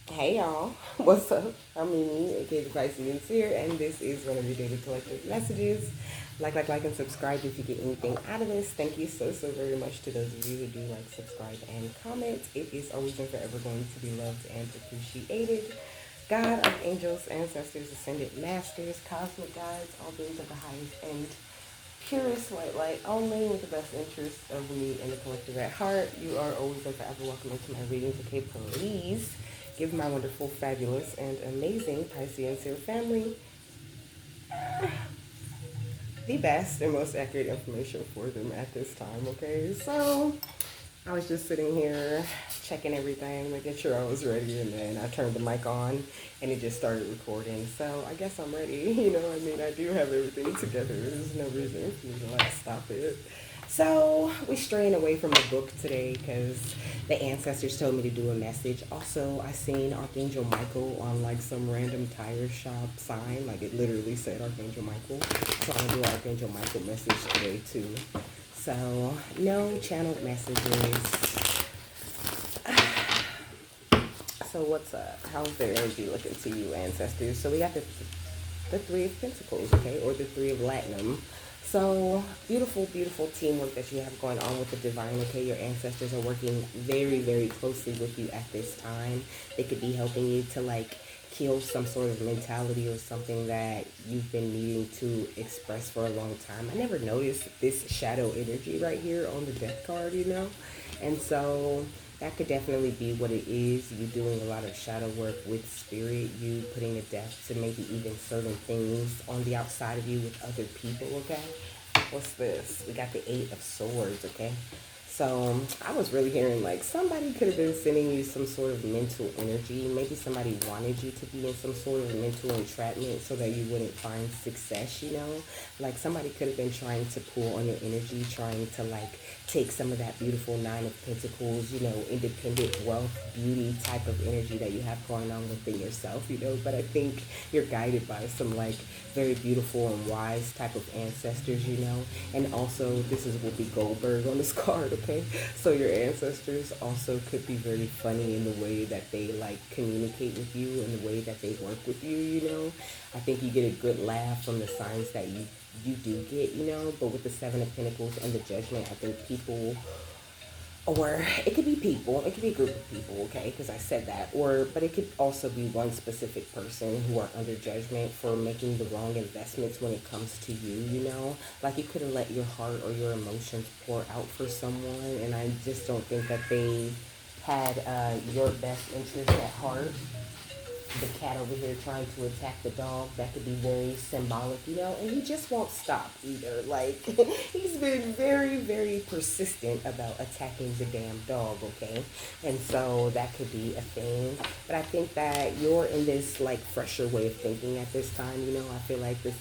Hey y'all, what's up? I'm Mimi, aka the Pisces here, and this is one of your daily collective messages. Like, and subscribe if you get anything out of this. Thank you so very much to those of you who do like, subscribe, and comment. It is always and forever going to be loved and appreciated. God, archangels, ancestors, ascended masters, cosmic guides, all beings of the highest and purest white light only with the best interest of me and the collective at heart. You are always and forever welcome into my readings. Okay, please give my wonderful, fabulous, and amazing Piscean Seer family the best and most accurate information for them at this time. Okay, so I was just sitting here checking everything, making sure I was ready, and then I turned the mic on and it just started recording. So I guess I'm ready. I do have everything together. There's no reason for me to like stop it. So we straying away from the book today because the ancestors told me to do a message. Also, I seen Archangel Michael on like some random tire shop sign, like it literally said Archangel Michael. So I'm gonna do an Archangel Michael message today too. So no channeled messages. So what's up? How's their energy looking to you, ancestors? So we got the Three of Pentacles, okay, or the Three of Latinum. So beautiful, beautiful teamwork that you have going on with the divine. Okay, your ancestors are working very closely with you at this time. They could be helping you to like kill some sort of mentality or something that you've been needing to express for a long time. I never noticed this shadow energy right here on the death card, and so that could definitely be what it is. You doing a lot of shadow work with spirit, you putting a death to maybe even certain things on the outside of you with other people, okay? What's this? We got the Eight of Swords, okay? So I was really hearing like somebody could have been sending you some sort of mental energy. Maybe somebody wanted you to be in some sort of mental entrapment so that you wouldn't find success. Like somebody could have been trying to pull on your energy, trying to like take some of that beautiful Nine of Pentacles, independent wealth, beauty type of energy that you have going on within yourself. But I think you're guided by some like very beautiful and wise type of ancestors. And also this is Whoopi Goldberg on this card, okay? So your ancestors also could be very funny in the way that they like communicate with you and the way that they work with you. I think you get a good laugh from the signs that you do get. But with the Seven of Pentacles and the Judgment, I think people, or it could be people, it could be a group of people, okay, because I said that, but it could also be one specific person who are under judgment for making the wrong investments when it comes to you. Like you could have let your heart or your emotions pour out for someone, and I just don't think that they had your best interest at heart. The cat over here trying to attack the dog, that could be very symbolic, and he just won't stop either. Like, he's been very persistent about attacking the damn dog, okay? And so that could be a thing. But I think that you're in this, like, fresher way of thinking at this time. I feel like this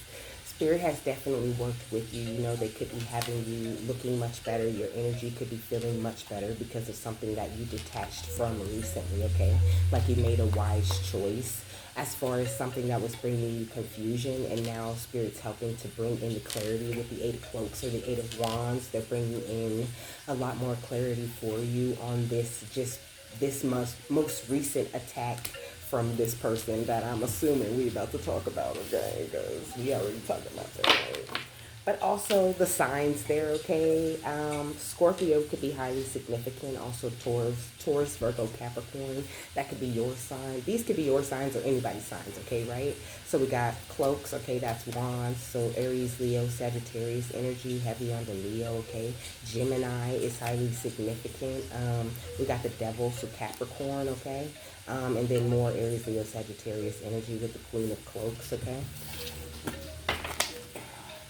Spirit has definitely worked with you. They could be having you looking much better. Your energy could be feeling much better because of something that you detached from recently, okay? Like you made a wise choice as far as something that was bringing you confusion, and now Spirit's helping to bring in the clarity with the Eight of Cloaks or the Eight of Wands. They're bringing in a lot more clarity for you on this most recent attack from this person that I'm assuming we about to talk about, okay? Because we already talked about that, right? But also the signs there, okay? Scorpio could be highly significant. Also Taurus, Virgo, Capricorn. That could be your sign. These could be your signs or anybody's signs, okay, right? So we got cloaks, okay, that's wands. So Aries, Leo, Sagittarius energy, heavy on the Leo, okay? Gemini is highly significant. We got the devil, so Capricorn, okay? And then more Aries, Leo, Sagittarius energy with the Queen of Cloaks, okay?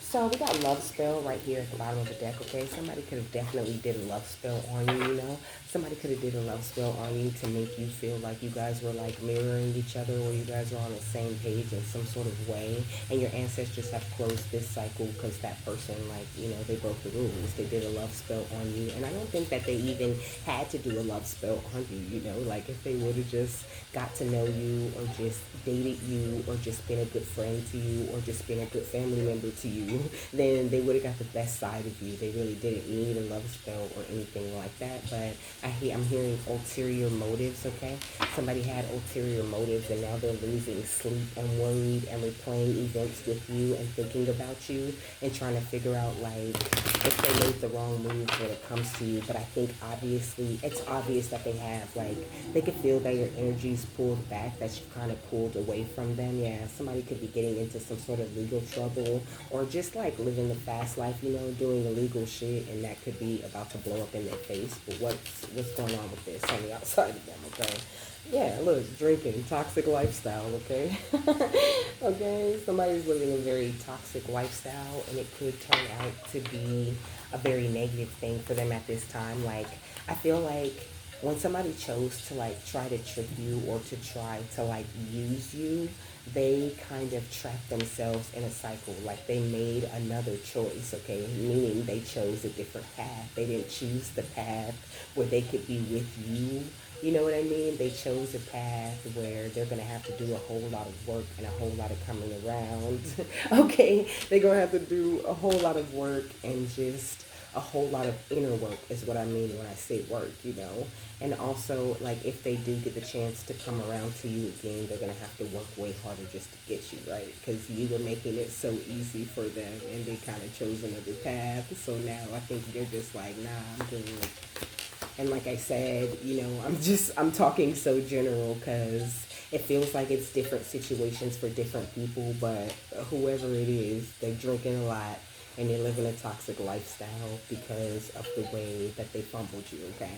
So we got love spell right here at the bottom of the deck, okay? Somebody could have definitely did a love spell on you. Somebody could have did a love spell on you to make you feel like you guys were like mirroring each other, or you guys were on the same page in some sort of way. And your ancestors have closed this cycle because that person, like, they broke the rules. They did a love spell on you. And I don't think that they even had to do a love spell on you, like if they would have just got to know you or just dated you or just been a good friend to you or just been a good family member to you, then they would have got the best side of you. They really didn't need a love spell or anything like that. But I'm hearing ulterior motives, okay? Somebody had ulterior motives and now they're losing sleep and worried and replaying events with you and thinking about you and trying to figure out like if they made the wrong move when it comes to you. But I think obviously it's obvious that they have, like they could feel that your energy's pulled back, that you kind of pulled away from them. Yeah, somebody could be getting into some sort of legal trouble or just like living the fast life, you know, doing illegal shit, and that could be about to blow up in their face. But what's going on with this on the outside of them, okay? Yeah, look, drinking, toxic lifestyle, okay? Okay, somebody's living a very toxic lifestyle, and it could turn out to be a very negative thing for them at this time. Like, I feel like when somebody chose to like try to trick you or to try to like use you, they kind of trapped themselves in a cycle. Like they made another choice, okay? Meaning they chose a different path. They didn't choose the path where they could be with you. You know what I mean? They chose a path where they're going to have to do a whole lot of work and a whole lot of coming around. Okay? They're going to have to do a whole lot of work and just a whole lot of inner work is what I mean when I say work, you know. And also, like, if they do get the chance to come around to you again, they're going to have to work way harder just to get you, right? Because you were making it so easy for them, and they kind of chose another path. So now I think you're just like, nah, I'm doing it. And like I said, you know, I'm talking so general because it feels like it's different situations for different people, but whoever it is, they're drinking a lot and they're living a toxic lifestyle because of the way that they fumbled you, okay?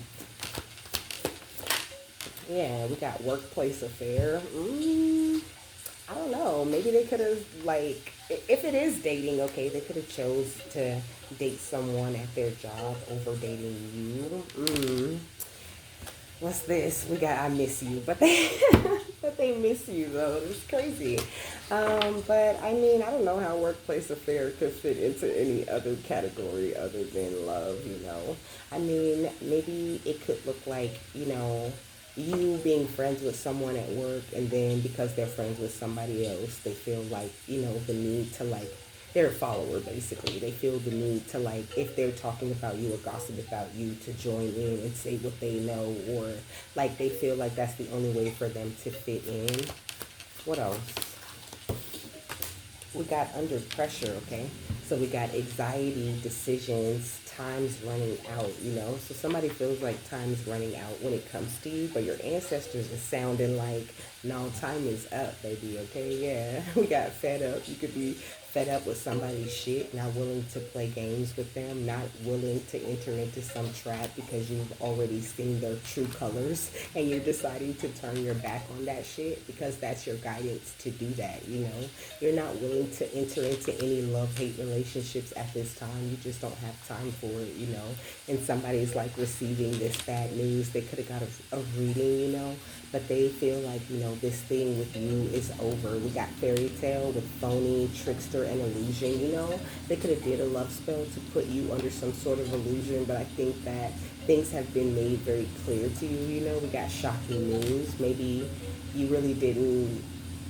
Yeah, we got workplace affair. I don't know. Maybe they could have, like, if it is dating, okay, they could have chose to date someone at their job over dating you. What's this? We got I miss you, but they but they miss you though. It's crazy. But I mean, I don't know how workplace affair could fit into any other category other than love. You know, I mean, maybe it could look like, you know, you being friends with someone at work, and then because they're friends with somebody else, they feel like, you know, the need to like, they're a follower basically. They feel the need to like, if they're talking about you or gossip about you, to join in and say what they know, or like they feel like that's the only way for them to fit in. What else? We got under pressure, okay? So we got anxiety, decisions, time's running out, you know? So somebody feels like time's running out when it comes to you, but your ancestors are sounding like, no, time is up, baby, okay? Yeah, we got fed up. You could be fed up with somebody's shit, not willing to play games with them, not willing to enter into some trap because you've already seen their true colors, and you're deciding to turn your back on that shit because that's your guidance to do that, you know? You're not willing to enter into any love-hate relationships at this time. You just don't have time for it, you know? And somebody's like receiving this bad news. They could have got a reading, you know? But they feel like, you know, this thing with you is over. We got fairy tale with phony, trickster, and illusion, you know? They could have did a love spell to put you under some sort of illusion, but I think that things have been made very clear to you, you know? We got shocking news. Maybe you really didn't,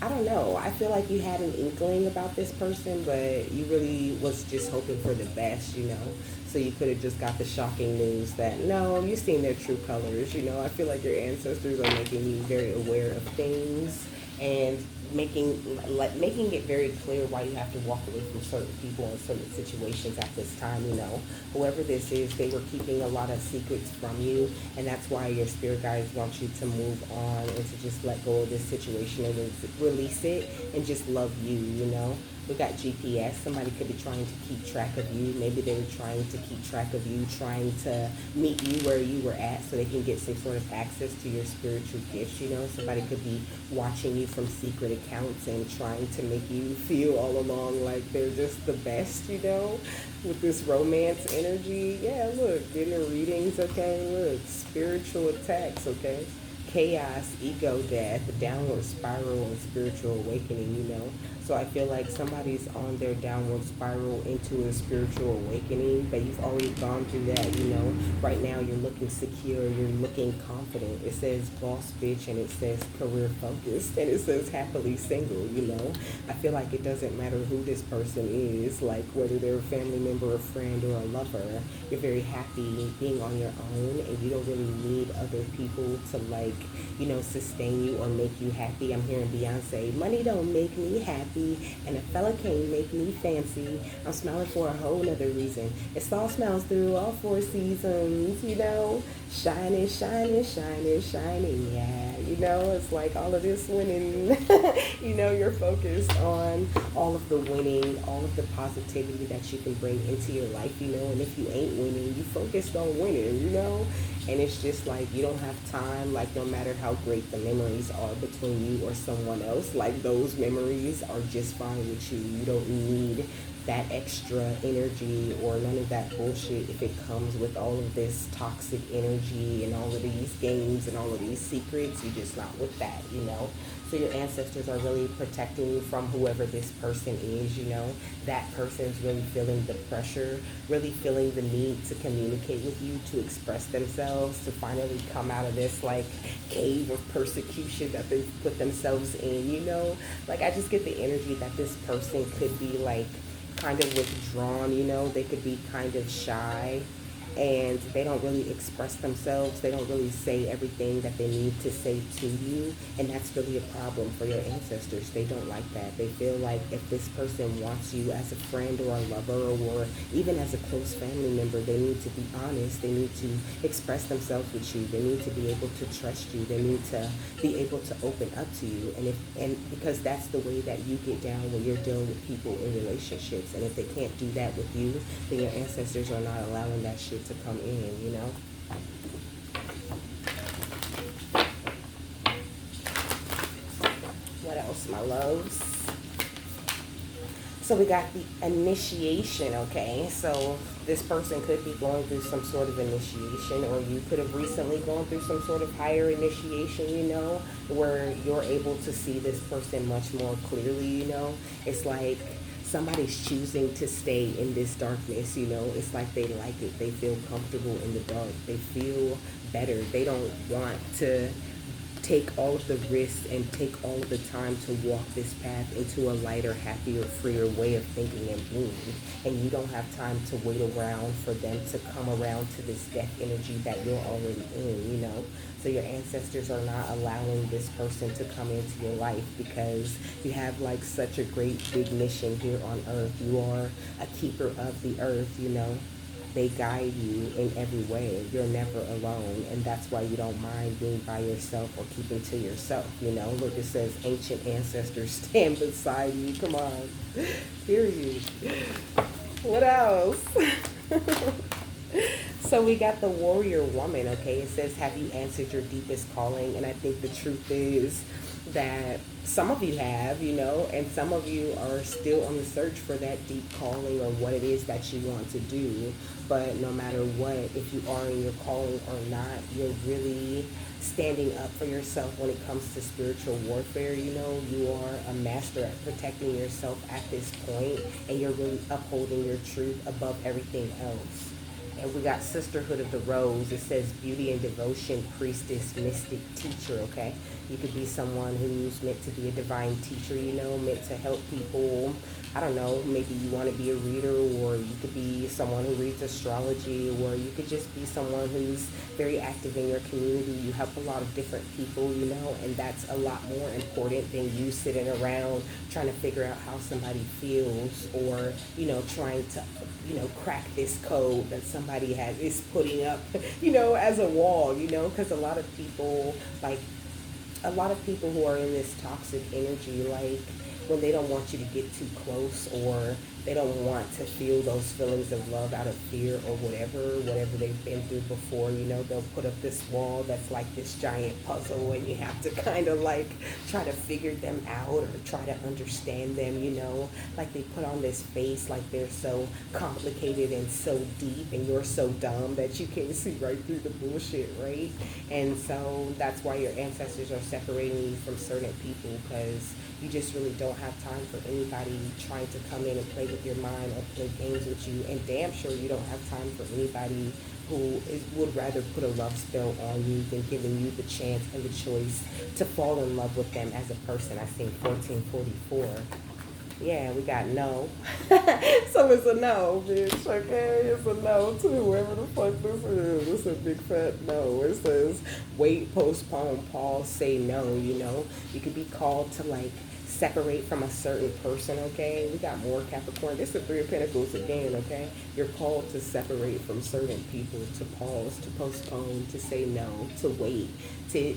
I don't know. I feel like you had an inkling about this person, but you really was just hoping for the best, you know? So you could have just got the shocking news that, no, you've seen their true colors, you know? I feel like your ancestors are making you very aware of things and making it very clear why you have to walk away from certain people and certain situations at this time, you know. Whoever this is, they were keeping a lot of secrets from you, and that's why your spirit guides want you to move on and to just let go of this situation and release it and just love you, you know. We got GPS. Somebody could be trying to keep track of you. Maybe they were trying to keep track of you, trying to meet you where you were at so they can get some sort of access to your spiritual gifts, you know. Somebody could be watching you from secret accounts and trying to make you feel all along like they're just the best, you know, with this romance energy. Yeah, look, dinner readings, okay, look, spiritual attacks, okay. Chaos, ego death, downward spiral, and spiritual awakening, you know. So I feel like somebody's on their downward spiral into a spiritual awakening, but you've already gone through that, you know. Right now you're looking secure, you're looking confident. It says boss bitch and it says career focused and it says happily single, you know. I feel like it doesn't matter who this person is, like whether they're a family member, a friend, or a lover. You're very happy being on your own and you don't really need other people to like, you know, sustain you or make you happy. I'm hearing Beyonce, money don't make me happy and a fella can't make me fancy. I'm smiling for a whole nother reason. It all smiles through all four seasons, you know. Shining, shining, shining, shining, yeah. You know, it's like all of this winning. You know, you're focused on all of the winning, all of the positivity that you can bring into your life, you know. And if you ain't winning, you focused on winning, you know. And it's just like you don't have time, like no matter how great the memories are between you or someone else, like those memories are just fine with you. You don't need that extra energy or none of that bullshit if it comes with all of this toxic energy and all of these games and all of these secrets. You're just not with that, you know. So your ancestors are really protecting you from whoever this person is, you know. That person's really feeling the pressure, really feeling the need to communicate with you, to express themselves, to finally come out of this like cave of persecution that they've put themselves in, you know. Like I just get the energy that this person could be like kind of withdrawn, you know. They could be kind of shy and they don't really express themselves. They don't really say everything that they need to say to you, and that's really a problem for your ancestors. They don't like that. They feel like if this person wants you as a friend or a lover or even as a close family member, they need to be honest. They need to express themselves with you. They need to be able to trust you. They need to be able to open up to you, and because that's the way that you get down when you're dealing with people in relationships. And if they can't do that with you, then your ancestors are not allowing that shit to come in, you know. What else, my loves? So we got the initiation, okay? So this person could be going through some sort of initiation, or you could have recently gone through some sort of higher initiation, you know, where you're able to see this person much more clearly, you know. It's like somebody's choosing to stay in this darkness, you know. It's like they like it. They feel comfortable in the dark. They feel better. They don't want to take all of the risks and take all of the time to walk this path into a lighter, happier, freer way of thinking and being. And you don't have time to wait around for them to come around to this death energy that you're already in, you know. So your ancestors are not allowing this person to come into your life because you have like such a great big mission here on earth. You are a keeper of the earth, you know. They guide you in every way. You're never alone, and that's why you don't mind being by yourself or keeping to yourself, you know. Look, it says ancient ancestors stand beside you. Come on. Period. What else? So we got the warrior woman, okay? It says, have you answered your deepest calling? And I think the truth is that some of you have, you know, and some of you are still on the search for that deep calling or what it is that you want to do. But no matter what, if you are in your calling or not, you're really standing up for yourself when it comes to spiritual warfare. You know, you are a master at protecting yourself at this point, and you're really upholding your truth above everything else. And we got Sisterhood of the Rose. It says beauty and devotion, priestess, mystic, teacher, okay? You could be someone who's meant to be a divine teacher, you know, meant to help people. I don't know, maybe you want to be a reader, or you could be someone who reads astrology, or you could just be someone who's very active in your community. You help a lot of different people, you know, and that's a lot more important than you sitting around trying to figure out how somebody feels, or, you know, trying to, you know, crack this code that somebody is putting up, you know, as a wall, you know, because a lot of people, like, a lot of people who are in this toxic energy, like, when they don't want you to get too close, or They don't want to feel those feelings of love out of fear or whatever they've been through before. They'll put up this wall that's like this giant puzzle, and you have to kind of like try to figure them out or try to understand them. Like they put on this face like they're so complicated and so deep, and you're so dumb that you can't see right through the bullshit, right? And so that's why your ancestors are separating you from certain people, because you just really don't have time for anybody trying to come in and play with your mind or play games with you. And damn sure you don't have time for anybody would rather put a love spell on you than giving you the chance and the choice to fall in love with them as a person. I think 1444. Yeah, we got no. So it's a no, bitch, okay? It's a no to whoever the fuck this is. It's a big fat no. It says wait, postpone, pause, say no, You could be called to like separate from a certain person, okay? We got more Capricorn. This is the Three of Pentacles again, okay? You're called to separate from certain people, to pause, to postpone, to say no, to wait, to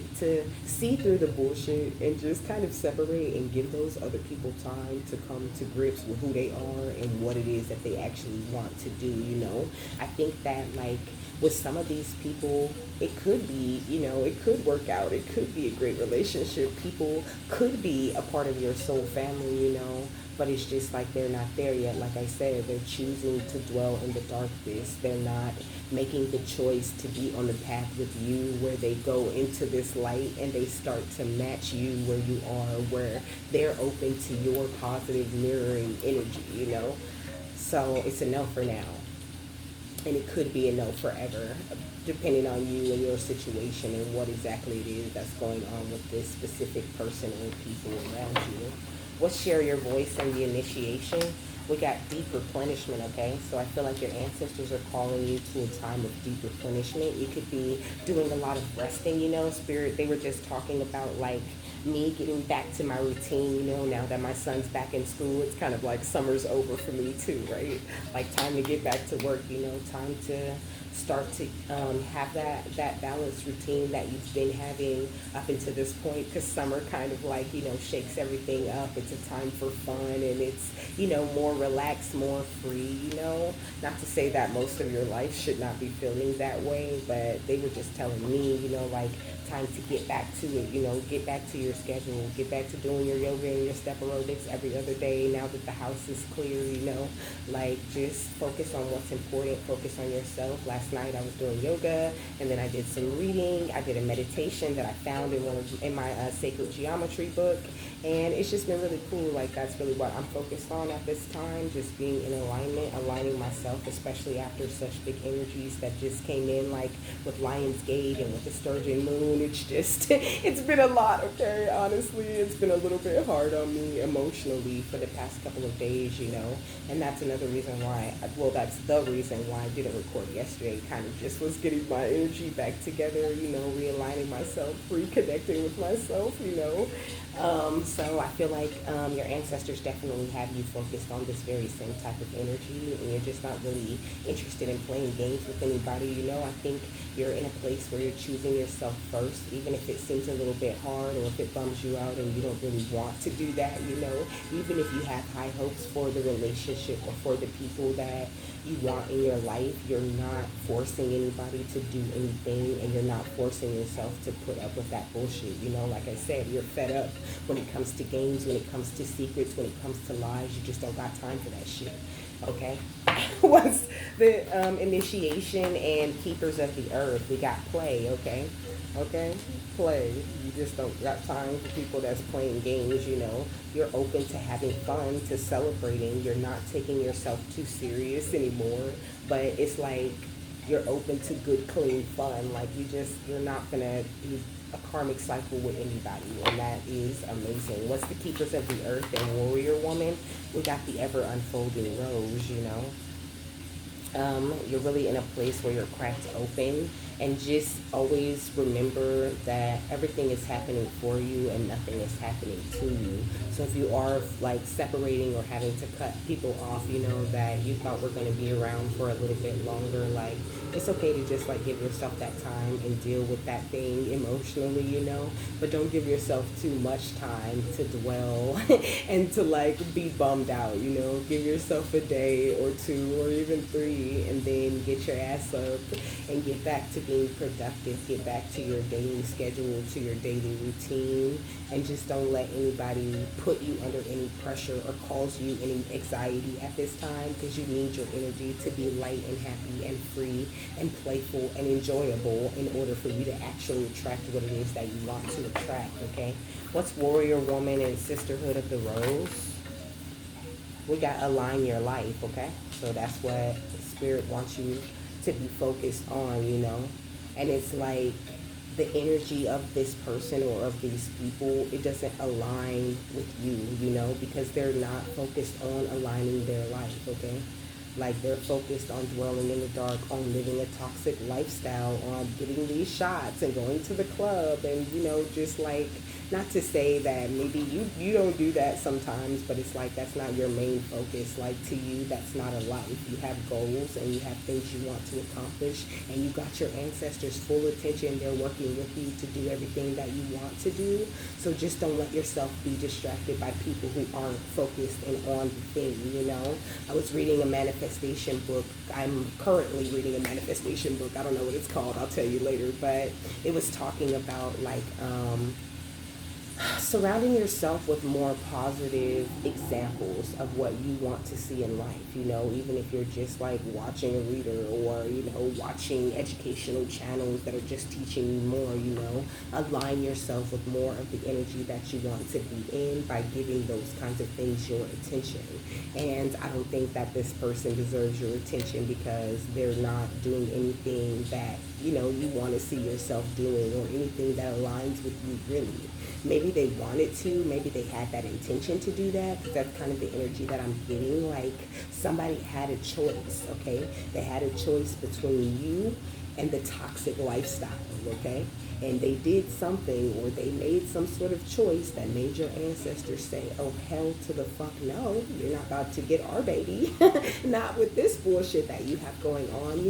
see through the bullshit and just kind of separate and give those other people time to come to grips with who they are and what it is that they actually want to do. I think that like with some of these people, it could be, it could work out. It could be a great relationship. People could be a part of your soul family, but it's just like they're not there yet. Like I said, they're choosing to dwell in the darkness. They're not making the choice to be on the path with you, where they go into this light and they start to match you where you are, where they're open to your positive mirroring energy, So it's a no for now. And it could be a no forever, depending on you and your situation and what exactly it is that's going on with this specific person or people around you. We'll share your voice and the initiation. We got deep replenishment, okay? So I feel like your ancestors are calling you to a time of deep replenishment. You could be doing a lot of resting, Spirit. They were just talking about like me getting back to my routine, now that my son's back in school. It's kind of like summer's over for me too, right? Like time to get back to work, time to start to have that balanced routine that you've been having up until this point, because summer kind of like, shakes everything up. It's a time for fun, and it's, more relaxed, more free, Not to say that most of your life should not be feeling that way, but they were just telling me, like time to get back to it, get back to your schedule, get back to doing your yoga and your step aerobics every other day now that the house is clear, like just focus on what's important, focus on yourself. Last night I was doing yoga, and then I did some reading. I did a meditation that I found in my sacred geometry book, and it's just been really cool. Like that's really what I'm focused on at this time, just being in alignment, aligning myself, especially after such big energies that just came in, like with Lion's Gate and with the Sturgeon Moon. It's just, it's been a lot, okay? Honestly, it's been a little bit hard on me emotionally for the past couple of days, and that's another reason why, that's the reason why I didn't record yesterday. Kind of just was getting my energy back together, realigning myself, reconnecting with myself, So I feel like your ancestors definitely have you focused on this very same type of energy, and you're just not really interested in playing games with anybody, I think you're in a place where you're choosing yourself first, even if it seems a little bit hard or if it bums you out and you don't really want to do that, even if you have high hopes for the relationship or for the people that you want in your life, you're not forcing anybody to do anything, and you're not forcing yourself to put up with that bullshit, Like I said, you're fed up when it comes to games, when it comes to secrets, when it comes to lies. You just don't got time for that shit, okay? What's the initiation and keepers of the earth? We got play, okay? Okay? Play. You just don't got time for people that's playing games, You're open to having fun, to celebrating. You're not taking yourself too serious anymore, but it's like you're open to good, clean fun. Like you're not gonna do a karmic cycle with anybody, and that is amazing. What's the keepers of the earth and warrior woman? We got the ever unfolding rose, You're really in a place where you're cracked open, and just always remember that everything is happening for you and nothing is happening to you. So if you are like separating or having to cut people off, that you thought were going to be around for a little bit longer, like It's okay to just like give yourself that time and deal with that thing emotionally, but don't give yourself too much time to dwell and to like be bummed out, give yourself a day or two or even three, and then get your ass up and get back to being productive, get back to your daily schedule, to your daily routine, and just don't let anybody put you under any pressure or cause you any anxiety at this time, because you need your energy to be light and happy and free and playful and enjoyable in order for you to actually attract what it is that you want to attract, okay? What's Warrior Woman and Sisterhood of the Rose? We got align your life, okay? So that's what Spirit wants you to be focused on, And it's like the energy of this person or of these people, it doesn't align with you, because they're not focused on aligning their life, okay? Like they're focused on dwelling in the dark, on living a toxic lifestyle, on getting these shots and going to the club, and just like, not to say that maybe you don't do that sometimes, but it's like that's not your main focus. Like to you, that's not a life. You have goals and you have things you want to accomplish, and you got your ancestors' full attention. They're working with you to do everything that you want to do. So just don't let yourself be distracted by people who aren't focused and on the thing, I was reading a manifestation book. I'm currently reading a manifestation book. I don't know what it's called. I'll tell you later. But it was talking about like surrounding yourself with more positive examples of what you want to see in life, even if you're just like watching a reader or, watching educational channels that are just teaching you more, align yourself with more of the energy that you want to be in by giving those kinds of things your attention. And I don't think that this person deserves your attention because they're not doing anything that, you want to see yourself doing, or anything that aligns with you really. Maybe they wanted to, maybe they had that intention to do that, because that's kind of the energy that I'm getting. Like somebody had a choice, okay? They had a choice between you and the toxic lifestyle, okay? And they did something, or they made some sort of choice that made your ancestors say, oh, hell to the fuck no, you're not about to get our baby. Not with this bullshit that you have going on,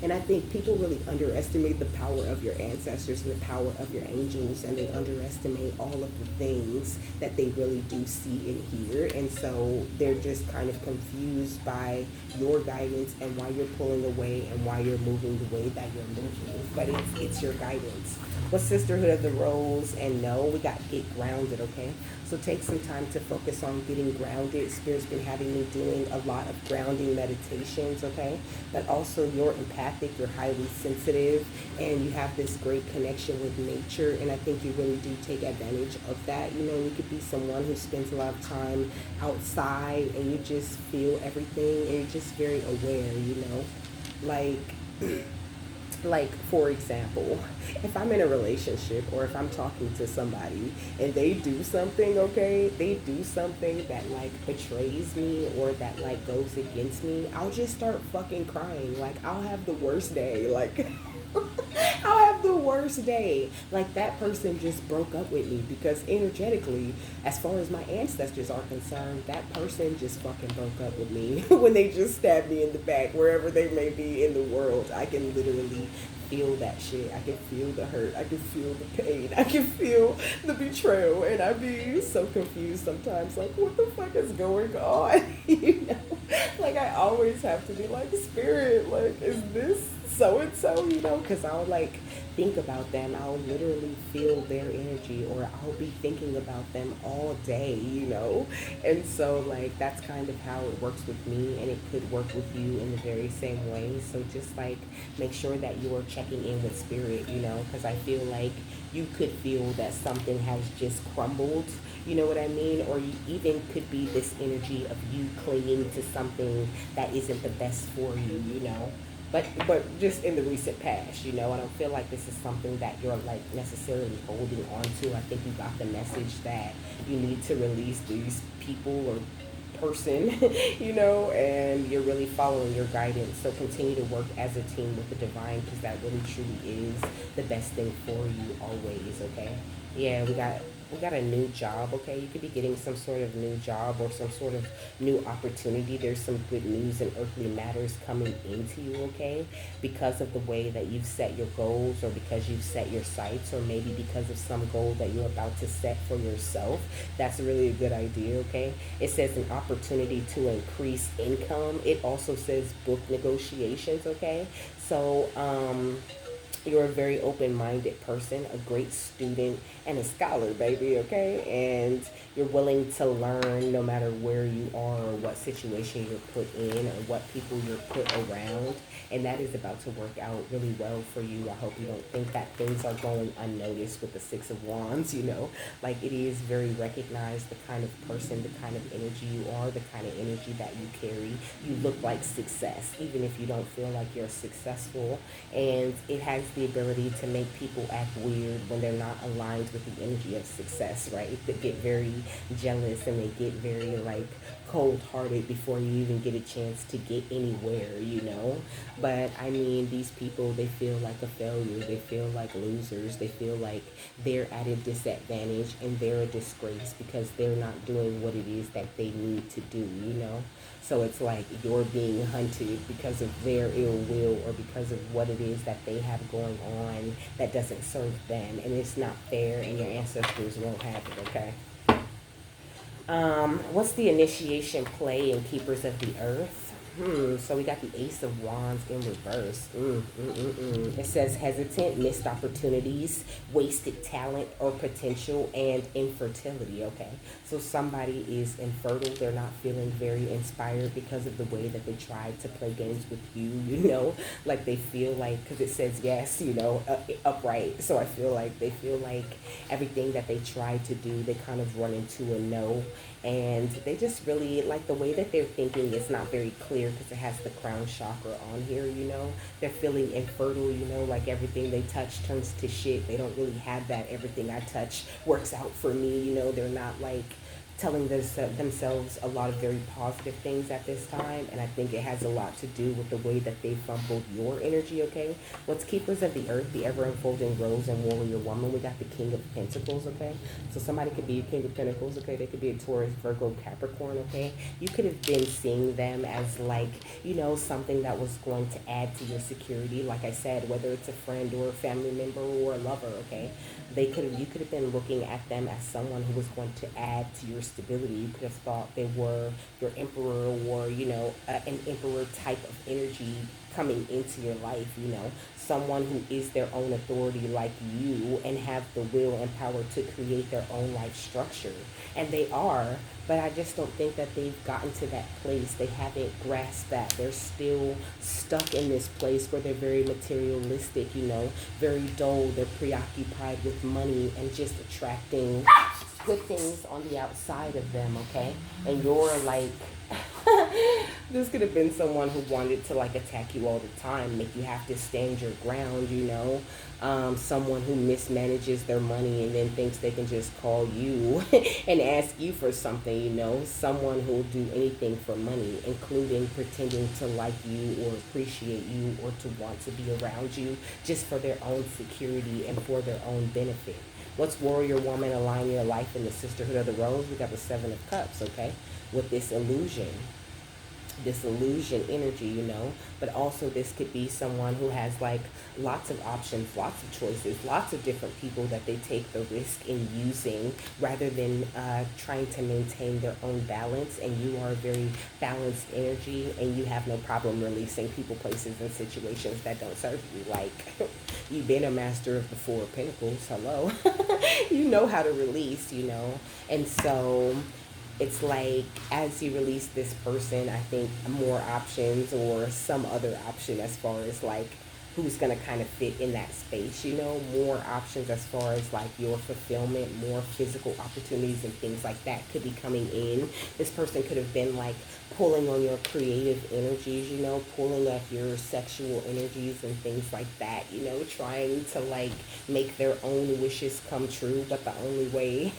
And I think people really underestimate the power of your ancestors and the power of your angels, and they underestimate all of the things that they really do see and hear. And so they're just kind of confused by your guidance and why you're pulling away and why you're moving the way that you're moving. But it's your guidance. What's Sisterhood of the Rose? And no, we got to get grounded, okay? So take some time to focus on getting grounded. Spirit's been having me doing a lot of grounding meditations, okay? But also you're empathic, you're highly sensitive, and you have this great connection with nature. And I think you really do take advantage of that. You could be someone who spends a lot of time outside, and you just feel everything, and you're just very aware, Like, for example, if I'm in a relationship or if I'm talking to somebody and they do something, okay, they do something that, like, betrays me or that, like, goes against me, I'll just start fucking crying. Like, I'll have the worst day. Like, I'll have the worst day. Like, that person just broke up with me because energetically, as far as my ancestors are concerned, that person just fucking broke up with me when they just stabbed me in the back, wherever they may be in the world. I can literally feel that shit. I can feel the hurt. I can feel the pain. I can feel the betrayal. And I be so confused sometimes, like, what the fuck is going on? Like, I always have to be like, Spirit, like, is this so-and-so, because I'll like think about them. I'll literally feel their energy, or I'll be thinking about them all day, and so like that's kind of how it works with me, and it could work with you in the very same way. So just like make sure that you're checking in with Spirit, because I feel like you could feel that something has just crumbled, you know what I mean? Or you even could be this energy of you clinging to something that isn't the best for you, But just in the recent past, I don't feel like this is something that you're like necessarily holding on to. I think you got the message that you need to release these people or person, and you're really following your guidance. So continue to work as a team with the divine, because that really truly is the best thing for you always, okay? Yeah, we got we got a new job, okay? You could be getting some sort of new job or some sort of new opportunity. There's some good news and earthly matters coming into you, okay? Because of the way that you've set your goals, or because you've set your sights, or maybe because of some goal that you're about to set for yourself. That's really a good idea, okay? It says an opportunity to increase income. It also says book negotiations, okay? So, you're a very open-minded person, a great student, and a scholar, baby, okay? And you're willing to learn no matter where you are or what situation you're put in or what people you're put around. And that is about to work out really well for you. I hope you don't think that things are going unnoticed with the Six of Wands, you know? Like, it is very recognized, the kind of person, the kind of energy you are, the kind of energy that you carry. You look like success, even if you don't feel like you're successful. And it has the ability to make people act weird when they're not aligned with the energy of success, right? They get very jealous and they get very like cold-hearted before you even get a chance to get anywhere, you know? But I mean, these people, they feel like a failure. They feel like losers. They feel like they're at a disadvantage and they're a disgrace because they're not doing what it is that they need to do, you know? So it's like you're being hunted because of their ill will or because of what it is that they have going on that doesn't serve them. And it's not fair, and your ancestors won't have it, okay? What's the initiation play in Keepers of the Earth? So we got the Ace of Wands in reverse. It says hesitant, missed opportunities, wasted talent or potential, and infertility. Okay, so somebody is infertile. They're not feeling very inspired because of the way that they tried to play games with you. You know, like they feel like, because it says yes, you know, upright. So I feel like they feel like everything that they tried to do, they kind of run into a no, and they just really like the way that they're thinking is not very clear because it has the crown chakra on here, you know. They're feeling infertile, you know, like everything they touch turns to shit. They don't really have that everything I touch works out for me, you know. They're not like telling themselves a lot of very positive things at this time, and I think it has a lot to do with the way that they fumbled your energy, okay? What's Keepers of the Earth, the ever-unfolding rose and warrior woman? We got the King of Pentacles, okay? So somebody could be a King of Pentacles, okay? They could be a Taurus, Virgo, Capricorn, okay? You could have been seeing them as like, you know, something that was going to add to your security, like I said, whether it's a friend or a family member or a lover, okay? You could have been looking at them as someone who was going to add to your stability. You could have thought they were your emperor, or, you know, an emperor type of energy coming into your life, you know, someone who is their own authority like you and have the will and power to create their own life structure. And they are, but I just don't think that they've gotten to that place. They haven't grasped that. They're still stuck in this place where they're very materialistic, you know, very dull. They're preoccupied with money and just attracting good things on the outside of them, okay? And you're like, this could have been someone who wanted to like attack you all the time, make you have to stand your ground, you know. Someone who mismanages their money and then thinks they can just call you and ask you for something, you know. Someone who will do anything for money, including pretending to like you or appreciate you or to want to be around you just for their own security and for their own benefit. What's Warrior Woman align your life in the Sisterhood of the Rose? We got the Seven of Cups, okay? With this illusion energy, you know. But also this could be someone who has like lots of options, lots of choices, lots of different people that they take the risk in using rather than trying to maintain their own balance. And you are a very balanced energy, and you have no problem releasing people, places, and situations that don't serve you. Like, you've been a master of the Four of Pentacles, hello. You know how to release, you know. And so it's like, as you release this person, I think more options or some other option as far as like who's going to kind of fit in that space, you know, more options as far as like your fulfillment, more physical opportunities and things like that could be coming in. This person could have been like pulling on your creative energies, you know, pulling up your sexual energies and things like that, you know, trying to like make their own wishes come true. But the only way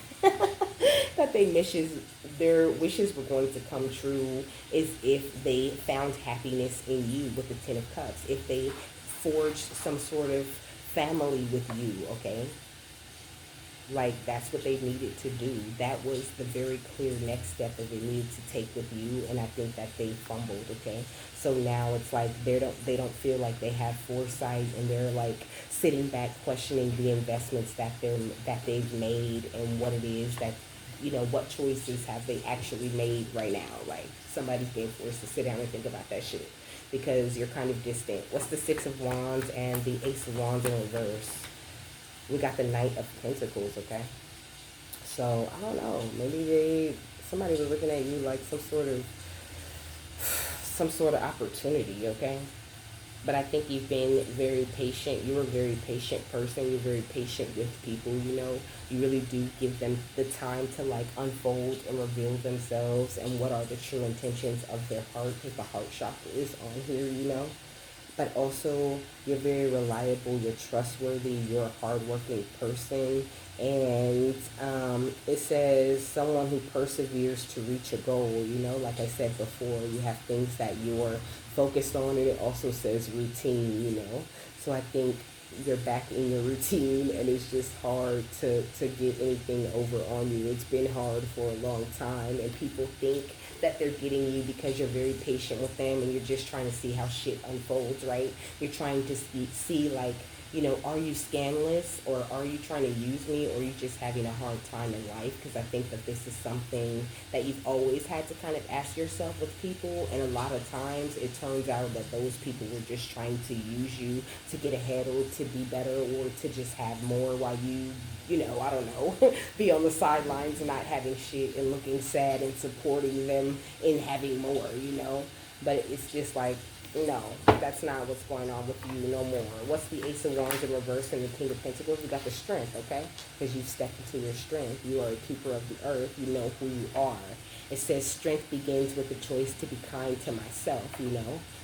that their wishes were going to come true is if they found happiness in you with the Ten of Cups, if they forged some sort of family with you, okay? Like, that's what they needed to do. That was the very clear next step that they needed to take with you, and I think that they fumbled, okay? So now it's like they don't feel like they have foresight, and they're like sitting back questioning the investments that they've made, and what it is that, what choices have they actually made right now. Like, somebody's being forced to sit down and think about that shit because you're kind of distant. What's the Six of Wands and the Ace of Wands in reverse? We got the Knight of Pentacles, okay? So, I don't know. Maybe somebody was looking at you like some sort of opportunity, okay? But I think you've been very patient. You're a very patient person. You're very patient with people, You really do give them the time to, like, unfold and reveal themselves and what are the true intentions of their heart, because the heart chakra is on here. But also, you're very reliable, you're trustworthy, you're a hardworking person. And it says someone who perseveres to reach a goal, like I said before, you have things that you're focused on, and it also says routine. So I think you're back in your routine, and it's just hard to get anything over on you. It's been hard for a long time, and people think that they're getting you because you're very patient with them, and you're just trying to see how shit unfolds, right? You're trying to see like, are you scandalous, or are you trying to use me, or are you just having a hard time in life? Because I think that this is something that you've always had to kind of ask yourself with people, and a lot of times it turns out that those people were just trying to use you to get ahead, or to be better, or to just have more, while I don't know, be on the sidelines and not having shit, and looking sad, and supporting them in having more. But it's just like, no, that's not what's going on with you no more. What's the Ace of Wands in reverse and the King of Pentacles? You got the Strength, okay? Because you've stepped into your strength. You are a keeper of the earth. You know who you are. It says strength begins with the choice to be kind to myself.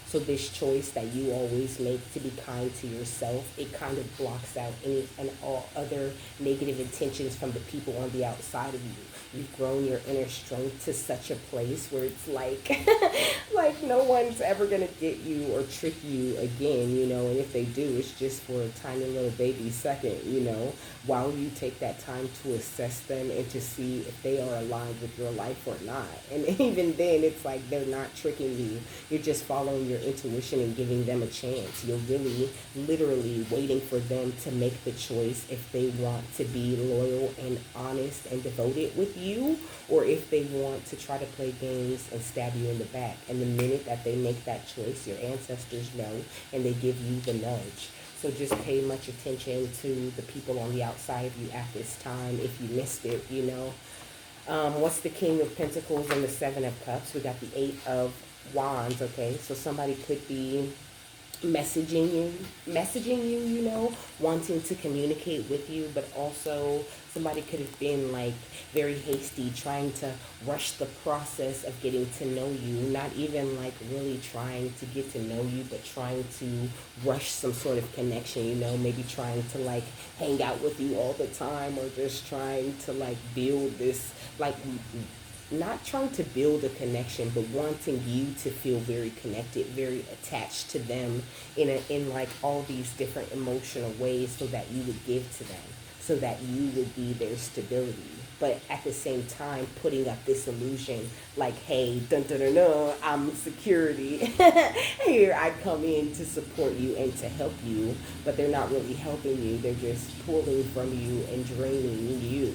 So this choice that you always make to be kind to yourself, it kind of blocks out any and all other negative intentions from the people on the outside of you. You've grown your inner strength to such a place where it's like, like no one's ever going to get you or trick you again, and if they do, it's just for a tiny little baby second, while you take that time to assess them and to see if they are aligned with your life or not. And even then, it's like they're not tricking you. You're just following your intuition and giving them a chance. You're really, literally waiting for them to make the choice if they want to be loyal and honest and devoted with you, or if they want to try to play games and stab you in the back. And the minute that they make that choice, your ancestors know, and they give you the nudge. So just pay much attention to the people on the outside of you at this time if you missed it. What's the King of Pentacles and the Seven of Cups? We got the Eight of Wands, okay? So somebody could be messaging you, wanting to communicate with you, but also somebody could have been like very hasty, trying to rush the process of getting to know you, not even like really trying to get to know you, but trying to rush some sort of connection, maybe trying to like hang out with you all the time, or just trying to like build this, like, not trying to build a connection, but wanting you to feel very connected, very attached to them in like all these different emotional ways, so that you would give to them, so that you would be their stability. But at the same time, putting up this illusion like, hey, dun dun dun dun, I'm security. Here I come in to support you and to help you, but they're not really helping you. They're just pulling from you and draining you.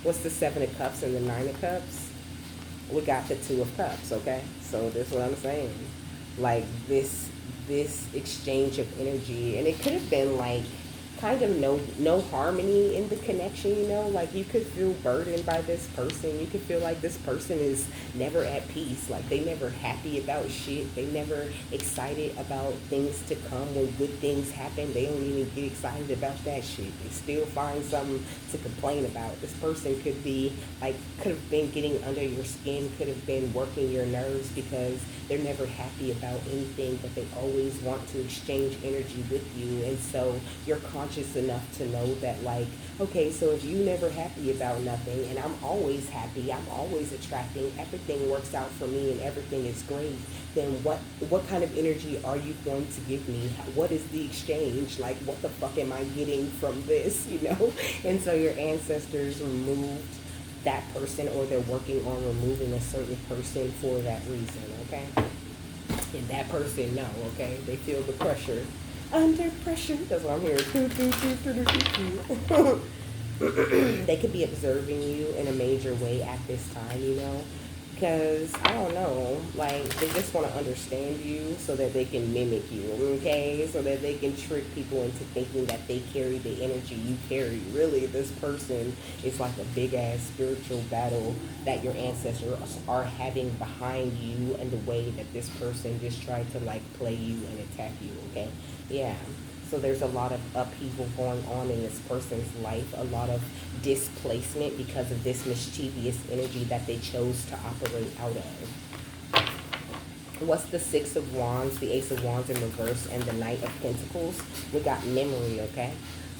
What's the Seven of Cups and the Nine of Cups? We got the Two of Cups, okay? So that's what I'm saying. Like this exchange of energy, and it could have been like kind of no harmony in the connection, like you could feel burdened by this person. You could feel like this person is never at peace, like they never happy about shit. They never excited about things to come. When good things happen, they don't even get excited about that shit. They still find something to complain about. This person could have been getting under your skin, could have been working your nerves, because they're never happy about anything, but they always want to exchange energy with you. And so you're constantly conscious enough to know that, like, okay, so if you never happy about nothing and I'm always happy, I'm always attracting, everything works out for me and everything is great, then what kind of energy are you going to give me? What is the exchange? Like, what the fuck am I getting from this, you know? And so your ancestors removed that person, or they're working on removing a certain person for that reason, okay? And that person, no, okay? They feel the pressure. Under pressure. That's what I'm hearing. They could be observing you in a major way at this time, you know? Because, I don't know, like, they just want to understand you so that they can mimic you, okay? So that they can trick people into thinking that they carry the energy you carry. Really, this person is like a big-ass spiritual battle that your ancestors are having behind you, and the way that this person just tried to, like, play you and attack you, okay? Yeah. So there's a lot of upheaval going on in this person's life, a lot of displacement because of this mischievous energy that they chose to operate out of. What's the Six of Wands, the Ace of Wands in reverse, and the Knight of Pentacles? We got memory, okay?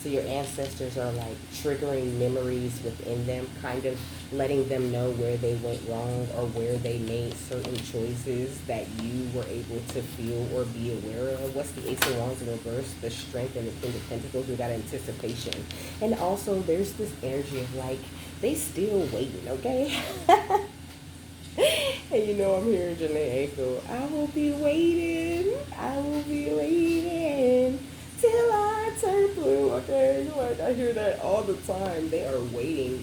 So your ancestors are like triggering memories within them, kind of letting them know where they went wrong or where they made certain choices that you were able to feel or be aware of. What's the Ace of Wands in reverse? The Strength, and the King of Pentacles. We got anticipation. And also there's this energy of like, they still waiting, okay? And you know, I'm hearing Janae echo, I will be waiting, I will be waiting till I turn blue, okay? Like, I hear that all the time. They are waiting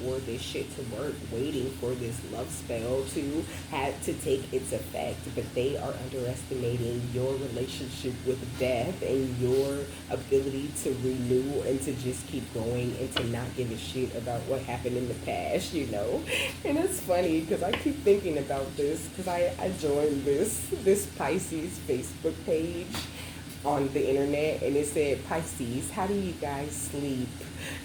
for this shit to work, waiting for this love spell to have to take its effect. But they are underestimating your relationship with death and your ability to renew and to just keep going and to not give a shit about what happened in the past, you know? And it's funny because I keep thinking about this because I joined this Pisces Facebook page on the internet, and it said, Pisces, how do you guys sleep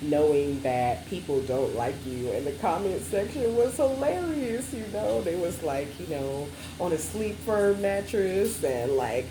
knowing that people don't like you? And the comment section was hilarious, you know. They was like, you know, on a sleep firm mattress, and like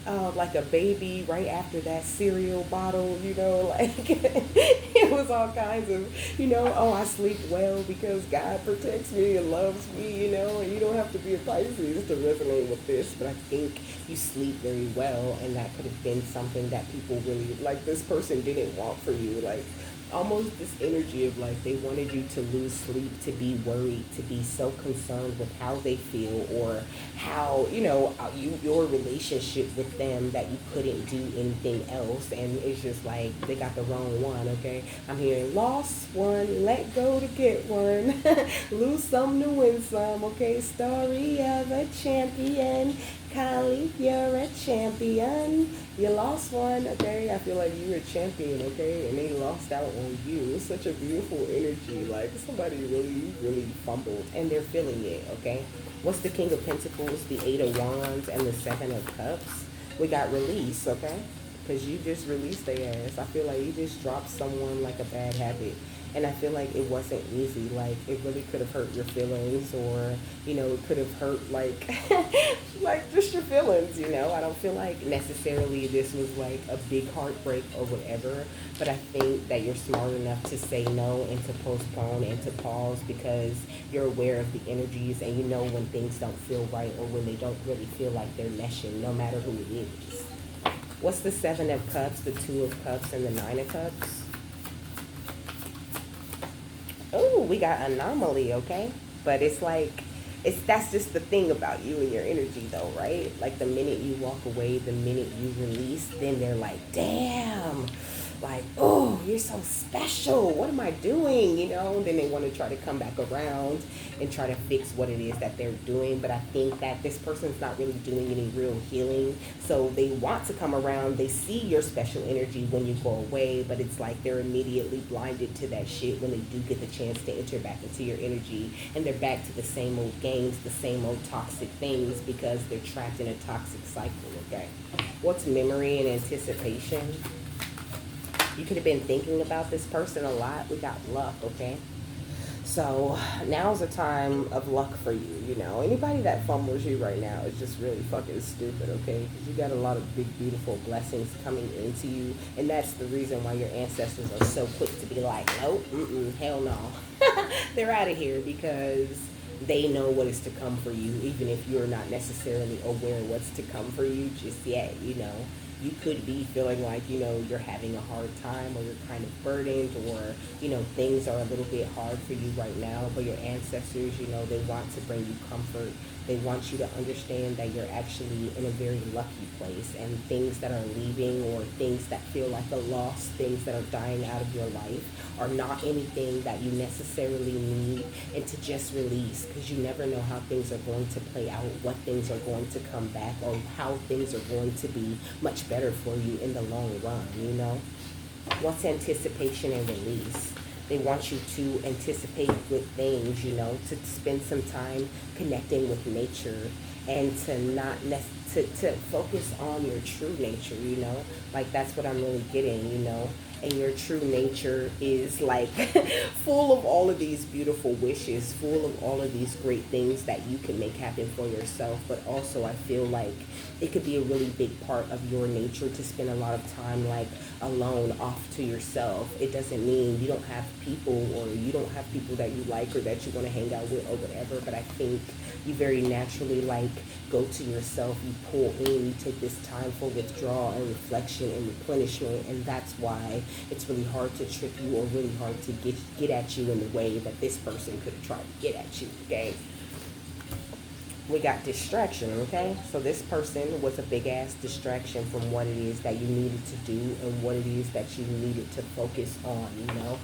a baby right after that cereal bottle, you know, like it was all kinds of, you know, oh, I sleep well because God protects me and loves me, you know. And you don't have to be a Pisces to resonate with this, but I think you sleep very well, and that could have been something that people really, like, this person didn't want for you, like almost this energy of like they wanted you to lose sleep, to be worried, to be so concerned with how they feel or how, you know, your relationship with them that you couldn't do anything else. And it's just like they got the wrong one, okay? I'm hearing lost one, let go to get one, lose some to win some, okay? Story of a champion. Kylie, you're a champion. You lost one, okay? I feel like you're a champion, okay? And they lost out on you. It's such a beautiful energy. Like, somebody really, really fumbled. And they're feeling it, okay? What's the King of Pentacles, the Eight of Wands, and the Seven of Cups? We got release, okay? Because you just released their ass. I feel like you just dropped someone like a bad habit. And I feel like it wasn't easy. Like, it really could have hurt your feelings, or, you know, it could have hurt, like, like, just your feelings, you know? I don't feel like necessarily this was, like, a big heartbreak or whatever, but I think that you're smart enough to say no and to postpone and to pause because you're aware of the energies and you know when things don't feel right or when they don't really feel like they're meshing, no matter who it is. What's the Seven of Cups, the Two of Cups, and the Nine of Cups? Oh, we got anomaly, okay? But it's like, that's just the thing about you and your energy though, right? Like the minute you walk away, the minute you release, then they're like, damn, like, oh, you're so special. What am I doing? You know, then they want to try to come back around and try to fix what it is that they're doing. But I think that this person's not really doing any real healing. So they want to come around. They see your special energy when you go away, but it's like they're immediately blinded to that shit when they do get the chance to enter back into your energy. And they're back to the same old games, the same old toxic things because they're trapped in a toxic cycle, okay? What's memory and anticipation? You could have been thinking about this person a lot. We got luck, okay? So now's a time of luck for you, you know. Anybody that fumbles you right now is just really fucking stupid, okay? Because you got a lot of big, beautiful blessings coming into you. And that's the reason why your ancestors are so quick to be like, nope, hell no. They're out of here because they know what is to come for you, even if you're not necessarily aware what's to come for you just yet, you know. You could be feeling like, you know, you're having a hard time or you're kind of burdened or, you know, things are a little bit hard for you right now, but your ancestors, you know, they want to bring you comfort. They want you to understand that you're actually in a very lucky place, and things that are leaving or things that feel like a loss, things that are dying out of your life are not anything that you necessarily need and to just release, because you never know how things are going to play out, what things are going to come back, or how things are going to be much better for you in the long run, you know? What's anticipation and release? They want you to anticipate good things, you know, to spend some time connecting with nature and to not to focus on your true nature, you know? Like that's what I'm really getting, you know? And your true nature is like full of all of these beautiful wishes, full of all of these great things that you can make happen for yourself. But also, I feel like it could be a really big part of your nature to spend a lot of time like alone, off to yourself. It doesn't mean you don't have people or you don't have people that you like or that you want to hang out with or whatever. But I think you very naturally like go to yourself, you pull in, you take this time for withdrawal and reflection and replenishment, and that's why it's really hard to trick you or really hard to get at you in the way that this person could have tried to get at you, okay? We got distraction, okay? So this person was a big ass distraction from what it is that you needed to do and what it is that you needed to focus on, you know?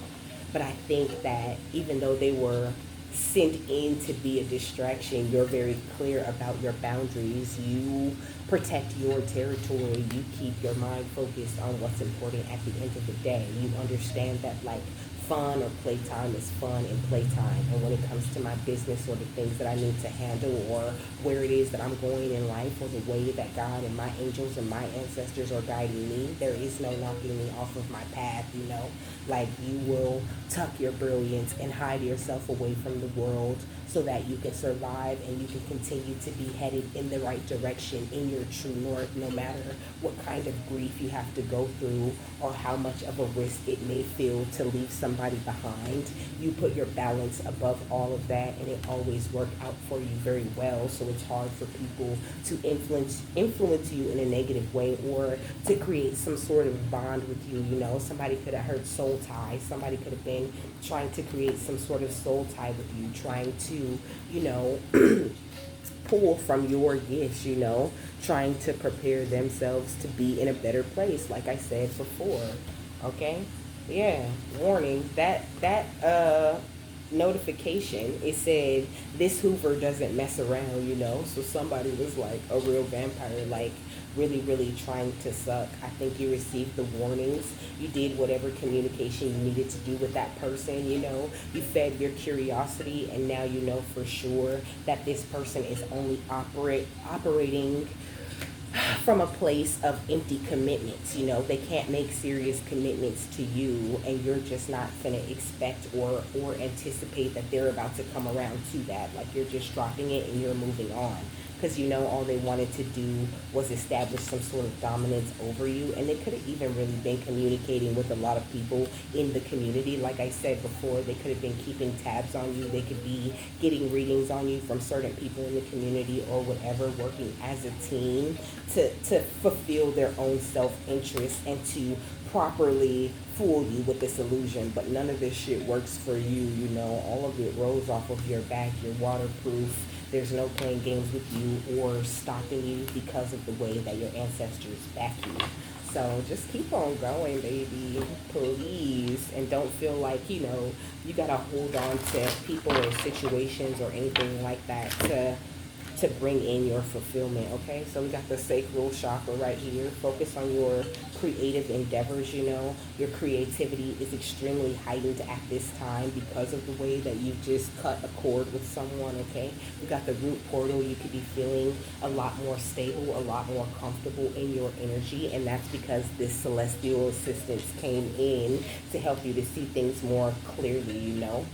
But I think that even though they were sent in to be a distraction, you're very clear about your boundaries. You protect your territory. You keep your mind focused on what's important at the end of the day. You understand that like fun or playtime is fun and playtime. And when it comes to my business or the things that I need to handle or where it is that I'm going in life or the way that God and my angels and my ancestors are guiding me, there is no knocking me off of my path, you know. Like you will tuck your brilliance and hide yourself away from the world so that you can survive and you can continue to be headed in the right direction in your true north, no matter what kind of grief you have to go through or how much of a risk it may feel to leave somebody behind. You put your balance above all of that, and it always worked out for you very well. So it's hard for people to influence you in a negative way or to create some sort of bond with you. You know, somebody could have heard soul tie. Somebody could have been trying to create some sort of soul tie with you, trying to, you know, pull from your gifts, you know, trying to prepare themselves to be in a better place, like I said before. Okay? Yeah. Warning. That notification, it said this Hoover doesn't mess around, you know. So somebody was like a real vampire, like really, really trying to suck. I think you received the warnings. You did whatever communication you needed to do with that person, you know. You fed your curiosity, and now you know for sure that this person is only operating from a place of empty commitments. You know, they can't make serious commitments to you, and you're just not gonna expect or anticipate that they're about to come around to that. Like you're just dropping it and you're moving on, because you know all they wanted to do was establish some sort of dominance over you. And they could have even really been communicating with a lot of people in the community. Like I said before, they could have been keeping tabs on you. They could be getting readings on you from certain people in the community or whatever, working as a team to fulfill their own self-interest and to properly fool you with this illusion. But none of this shit works for you, you know. All of it rolls off of your back. You're waterproof. There's no playing games with you or stopping you because of the way that your ancestors back you. So just keep on going, baby, please. And don't feel like, you know, you got to hold on to people or situations or anything like that to bring in your fulfillment, okay? So we got the sacral chakra right here. Focus on your creative endeavors, you know. Your creativity is extremely heightened at this time because of the way that you've just cut a cord with someone, okay? We got the root portal. You could be feeling a lot more stable, a lot more comfortable in your energy, and that's because this celestial assistance came in to help you to see things more clearly, you know.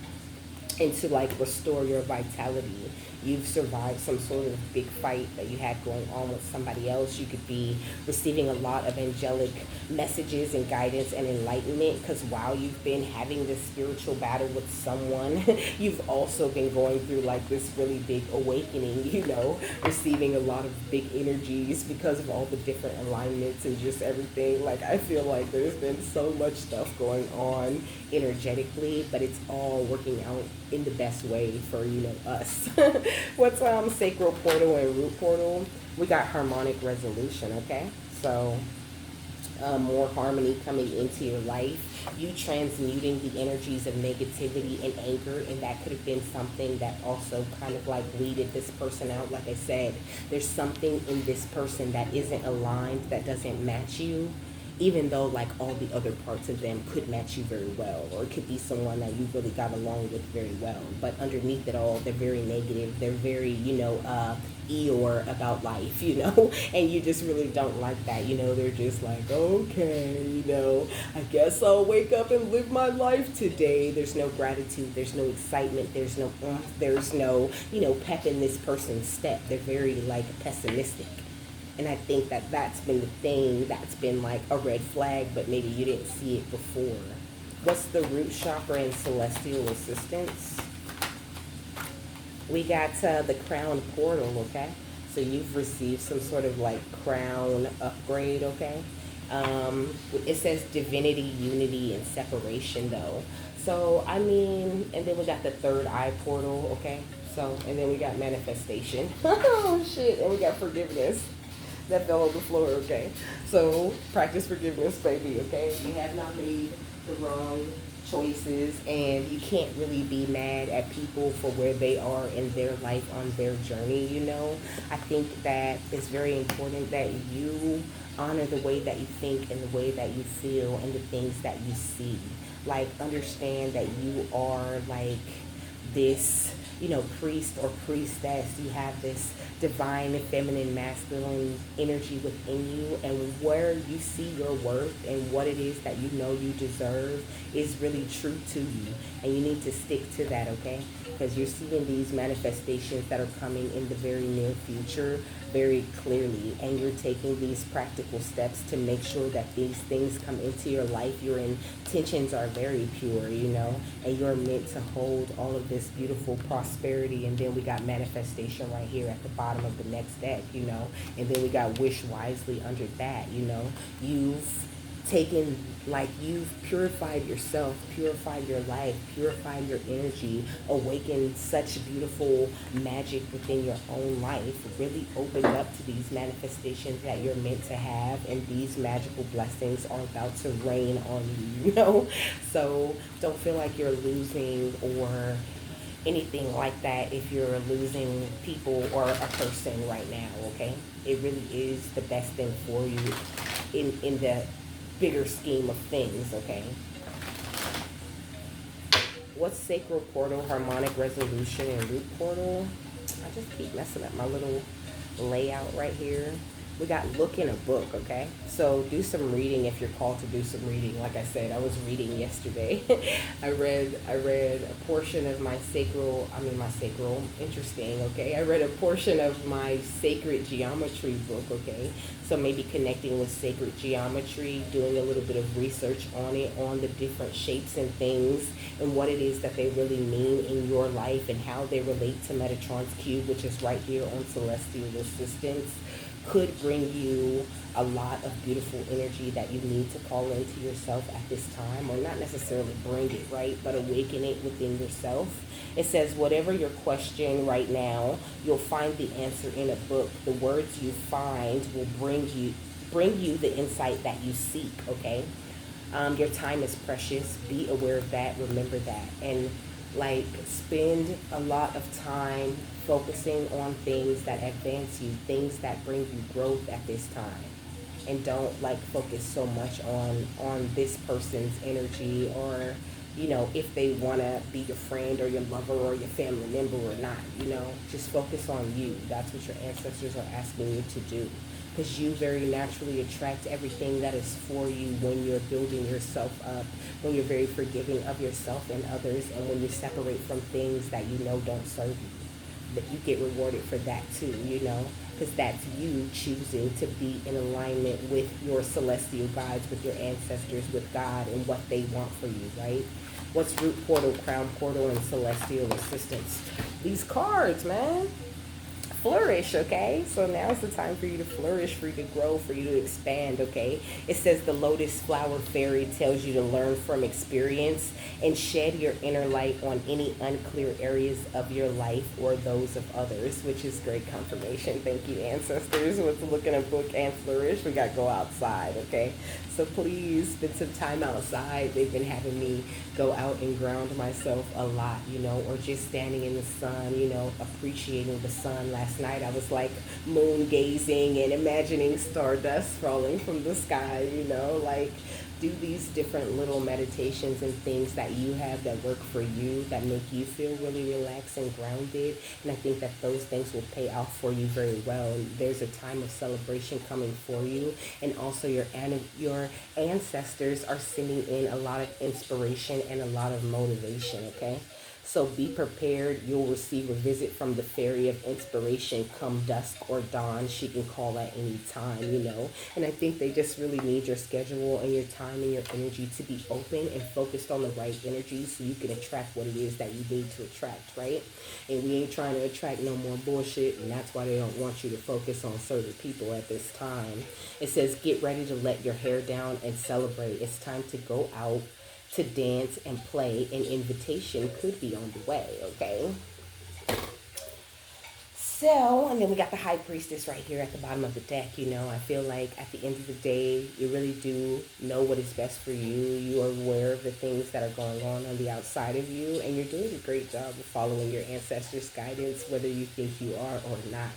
and to like restore your vitality. You've survived some sort of big fight that you had going on with somebody else. You could be receiving a lot of angelic messages and guidance and enlightenment, because while you've been having this spiritual battle with someone, you've also been going through like this really big awakening, receiving a lot of big energies because of all the different alignments and just everything. Like, I feel like there's been so much stuff going on energetically, but it's all working out in the best way for us. What's sacral portal and root portal? We got harmonic resolution. Okay, so more harmony coming into your life, you transmuting the energies of negativity and anger, and that could have been something that also kind of like weeded this person out. Like I said, there's something in this person that isn't aligned, that doesn't match you, even though like all the other parts of them could match you very well, or it could be someone that you really got along with very well, but underneath it all, they're very negative, they're very Eeyore about life, and you just really don't like that. They're just like, okay, I guess I'll wake up and live my life today. There's no gratitude, there's no excitement, there's no there's no pep in this person's step. They're very like pessimistic. And I think that that's been the thing that's been like a red flag, but maybe you didn't see it before. What's the root chakra and celestial assistance? We got the crown portal, okay? So you've received some sort of like crown upgrade, okay? It says divinity, unity, and separation though. So, and then we got the third eye portal, okay? So, and then we got manifestation. Oh, shit. And we got forgiveness. That fell on the floor, okay? So practice forgiveness, baby, okay? You have not made the wrong choices, and you can't really be mad at people for where they are in their life on their journey, I think that it's very important that you honor the way that you think and the way that you feel and the things that you see. Like, understand that you are like this, priest or priestess. You have this divine feminine masculine energy within you, and where you see your worth and what it is that you deserve is really true to you, and you need to stick to that, okay? Because you're seeing these manifestations that are coming in the very near future very clearly, and you're taking these practical steps to make sure that these things come into your life. Your intentions are very pure, and you're meant to hold all of this beautiful prosperity. And then we got manifestation right here at the bottom of the next deck, and then we got wish wisely under that. You've purified yourself, purified your life, purified your energy, awakened such beautiful magic within your own life, really opened up to these manifestations that you're meant to have, and these magical blessings are about to rain on you, So don't feel like you're losing or anything like that if you're losing people or a person right now, okay? It really is the best thing for you in the bigger scheme of things, okay? What's sacral portal, harmonic resolution, and root portal? I just keep messing up my little layout right here. We got look in a book, okay? So do some reading if you're called to do some reading. Like I said, I was reading yesterday. I read a portion of my sacral, interesting, okay? I read a portion of my sacred geometry book, okay? So maybe connecting with sacred geometry, doing a little bit of research on it, on the different shapes and things, and what it is that they really mean in your life, and how they relate to Metatron's cube, which is right here on celestial assistance, could bring you a lot of beautiful energy that you need to call into yourself at this time, or not necessarily bring it, right, but awaken it within yourself. It says, whatever your question right now, you'll find the answer in a book. The words you find will bring you the insight that you seek, okay? Your time is precious. Be aware of that. Remember that. And spend a lot of time focusing on things that advance you, things that bring you growth at this time. And don't focus so much on this person's energy, or if they want to be your friend or your lover or your family member or not. Just focus on you. That's what your ancestors are asking you to do. because you very naturally attract everything that is for you when you're building yourself up, when you're very forgiving of yourself and others, and when you separate from things that you know don't serve you. That you get rewarded for that too, because that's you choosing to be in alignment with your celestial guides, with your ancestors, with God, and what they want for you, right? What's root portal, crown portal, and celestial assistance? These cards, man. Flourish, okay? So now is the time for you to flourish, for you to grow, for you to expand, okay? It says the lotus flower fairy tells you to learn from experience and shed your inner light on any unclear areas of your life or those of others, which is great confirmation. Thank you, ancestors. Let's look in a book and flourish. We got to go outside, okay? So please spend some time outside. They've been having me go out and ground myself a lot, or just standing in the sun, appreciating the sun. Last night I was like moon gazing and imagining stardust falling from the sky, like do these different little meditations and things that you have that work for you, that make you feel really relaxed and grounded. And I think that those things will pay off for you very well. There's a time of celebration coming for you. And also your ancestors are sending in a lot of inspiration and a lot of motivation, okay? So be prepared. You'll receive a visit from the fairy of inspiration come dusk or dawn. She can call at any time, And I think they just really need your schedule and your time and your energy to be open and focused on the right energy so you can attract what it is that you need to attract, right? And we ain't trying to attract no more bullshit, and that's why they don't want you to focus on certain people at this time. It says, get ready to let your hair down and celebrate. It's time to go out to dance and play. An invitation could be on the way, okay? So, and then we got the high priestess right here at the bottom of the deck. I feel like at the end of the day, you really do know what is best for you. You are aware of the things that are going on the outside of you, and you're doing a great job of following your ancestors' guidance, whether you think you are or not,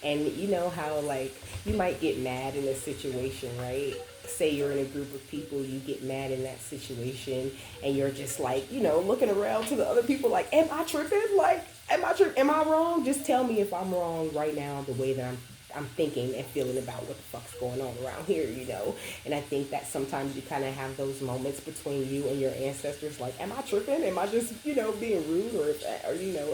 And you know how, like, you might get mad in a situation, right? Say you're in a group of people, you get mad in that situation, and you're just like, looking around to the other people like, am I tripping? Like, am I wrong? Just tell me if I'm wrong right now, the way that I'm thinking and feeling about what the fuck's going on around here, And I think that sometimes you kind of have those moments between you and your ancestors, like, am I tripping? Am I just, being rude or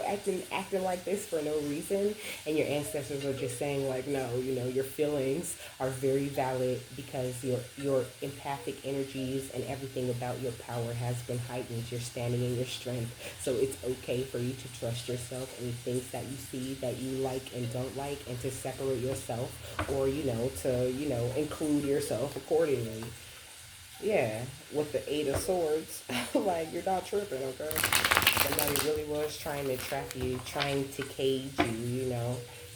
acting like this for no reason? And your ancestors are just saying, like, no, your feelings are very valid because your empathic energies and everything about your power has been heightened. You're standing in your strength. So it's okay for you to trust yourself and things that you see that you like and don't like, and to separate yourself, or to include yourself accordingly. Yeah, with the 8 of swords. Like, you're not tripping, okay? Somebody really was trying to trap you, trying to cage you,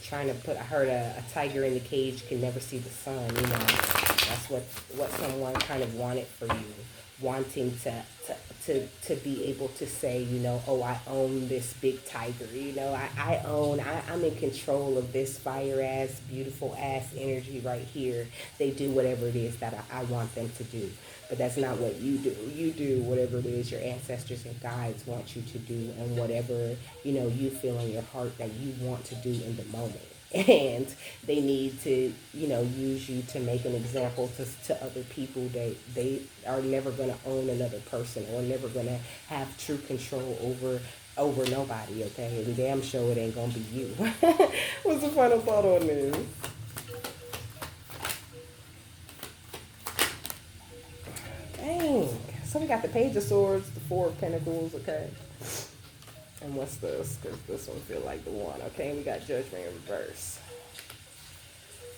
trying to put, I heard a tiger in the cage can never see the sun, That's what someone kind of wanted for you, wanting to be able to say, oh, I own this big tiger, I'm in control of this fire ass, beautiful ass energy right here. They do whatever it is that I want them to do. But that's not what you do. You do whatever it is your ancestors and guides want you to do, and whatever, you feel in your heart that you want to do in the moment. And they need to, use you to make an example to other people. They are never going to own another person, or never going to have true control over nobody, okay? And damn sure it ain't going to be you. What's the final thought on this? Dang. So we got the Page of Swords, the Four of Pentacles, okay? And what's this? Because this one feel like the one, okay? We got Judgment in reverse.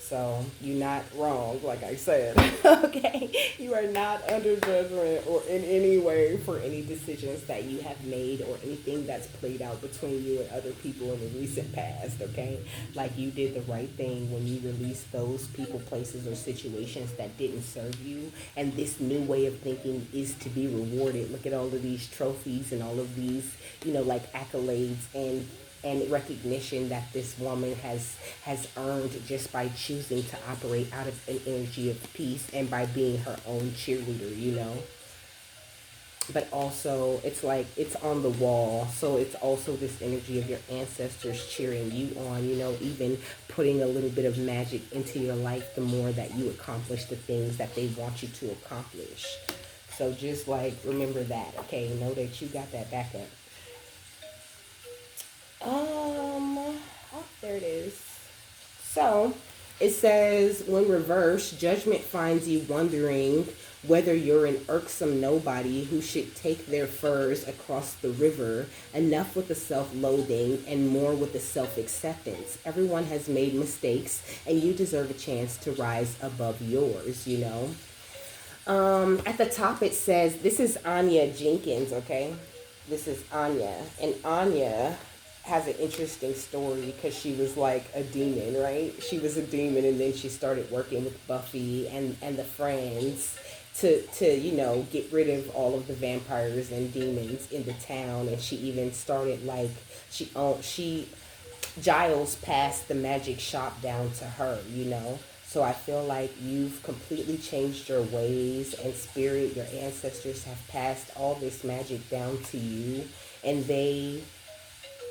So you're not wrong, like I said, okay? You are not under judgment or in any way for any decisions that you have made or anything that's played out between you and other people in the recent past, okay? Like, you did the right thing when you released those people, places, or situations that didn't serve you. And this new way of thinking is to be rewarded. Look at all of these trophies and all of these, like accolades and recognition that this woman has earned just by choosing to operate out of an energy of peace and by being her own cheerleader, but also it's like it's on the wall. So it's also this energy of your ancestors cheering you on, you know, even putting a little bit of magic into your life the more that you accomplish the things that they want you to accomplish. So just like remember that, okay? Know that you got that backup. Oh, there it is. So it says, when reversed, judgment finds you wondering whether you're an irksome nobody who should take their furs across the river. Enough with the self loathing and more with the self acceptance. Everyone has made mistakes, and you deserve a chance to rise above yours, you know. At the top, it says, this is Anya Jenkins, okay? This is Anya. And Anya has an interesting story because she was like a demon, right? She was a demon, and then she started working with Buffy and the friends to you know get rid of all of the vampires and demons in the town. And she even started like she Giles passed the magic shop down to her, you know. So I feel like you've completely changed your ways and spirit. Your ancestors have passed all this magic down to you, and they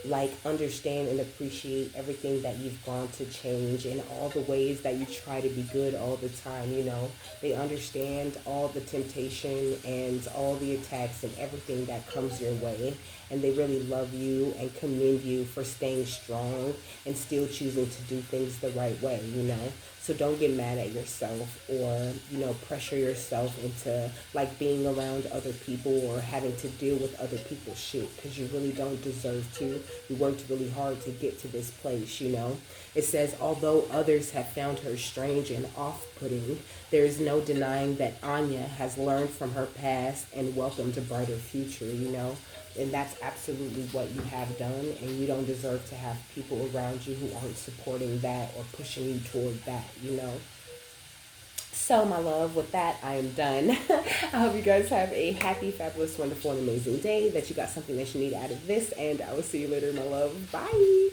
like understand and appreciate everything that you've gone to change and all the ways that you try to be good all the time, you know. They understand all the temptation and all the attacks and everything that comes your way, and they really love you and commend you for staying strong and still choosing to do things the right way, you know. So don't get mad at yourself or, you know, pressure yourself into like being around other people or having to deal with other people's shit, because you really don't deserve to. You worked really hard to get to this place, you know. It says, although others have found her strange and off-putting, there is no denying that Anya has learned from her past and welcomed a brighter future, you know. And that's absolutely what you have done, and you don't deserve to have people around you who aren't supporting that or pushing you toward that, you know. So, my love, with that, I am done. I hope you guys have a happy, fabulous, wonderful, and amazing day, that you got something that you need out of this, and I will see you later, my love. Bye.